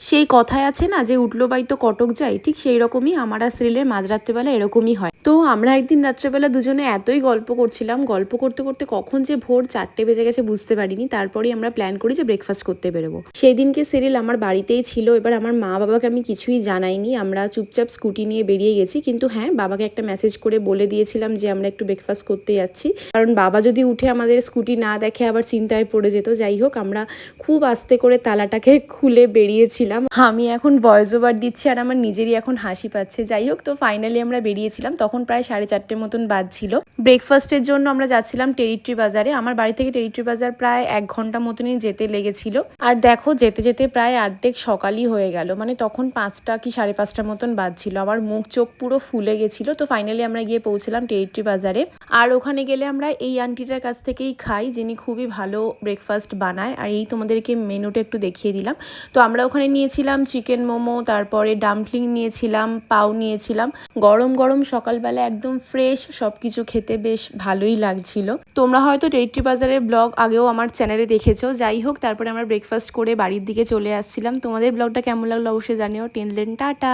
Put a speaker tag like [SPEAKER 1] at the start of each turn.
[SPEAKER 1] সেই কথায় আছে না যে উঠলো বাই তো কটক যায়, ঠিক সেই রকমই আমার আর সিরিলের মাঝরাত্রেবেলা এরকমই হয়। তো আমরা একদিন রাত্রেবেলা দুজনে এতই গল্প করছিলাম, গল্প করতে করতে কখন যে ভোর 4টে বেজে গেছে বুঝতে পারিনি। তারপরেই আমরা প্ল্যান করি যে ব্রেকফাস্ট করতে বেরোবো। সেই দিনকে সিরিল আমার বাড়িতেই ছিল। এবার আমার মা বাবাকে আমি কিছুই জানাইনি, আমরা চুপচাপ স্কুটি নিয়ে বেরিয়ে গেছি। কিন্তু হ্যাঁ, বাবাকে একটা মেসেজ করে বলে দিয়েছিলাম যে আমরা একটু ব্রেকফাস্ট করতে যাচ্ছি, কারণ বাবা যদি উঠে আমাদের স্কুটি না দেখে আবার চিন্তায় পড়ে যেত। যাই হোক, আমরা খুব আস্তে করে তালাটাকে খুলে বেরিয়েছিলাম। আমি এখন ভয়েস ওভার দিচ্ছি আর আমার নিজেরই এখন হাসি পাচ্ছে। যাই হোক, তো ফাইনালি আমরা বেরিয়েছিলাম, তখন প্রায় 4:30 মতন বাজছিল। ব্রেকফাস্টের জন্য আমরা যাচ্ছিলাম টেরিটরি বাজারে। আমার বাড়ি থেকে টেরিটরি বাজার প্রায় 1 ঘন্টা মতনই যেতে লেগেছিল। আর দেখো, যেতে যেতে প্রায় অর্ধেক সকালই হয়ে গেল, মানে তখন 5টা কি 5:30 মতন বাজছিল। আমার মুখ চোখ পুরো ফুলে গেছিল। তো ফাইনালি আমরা গিয়ে পৌঁছলাম টেরিটরি বাজারে। আর ওখানে গেলে আমরা এই আন্টিটার কাছ থেকেই খাই, যিনি খুবই ভালো ব্রেকফাস্ট বানায়। আর এই তোমাদেরকে মেনুটা একটু দেখিয়ে দিলাম। তো আমরা ওখানে নিয়েছিলাম চিকেন মোমো, তারপরে ডাম্পলিং নিয়েছিলাম, পাউ নিয়েছিলাম। গরম গরম সকালবেলা একদম ফ্রেশ সব কিছু খেতে বেশ ভালোই লাগছিল। তোমরা হয়তো টেরিটরি বাজারের ব্লগ আগেও আমার চ্যানেলে দেখেছো। যাই হোক, তারপরে আমরা ব্রেকফাস্ট করে বাড়ির দিকে চলে আসছিলাম। তোমাদের ব্লগটা কেমন লাগলো অবশ্যই জানিও। Ten tata.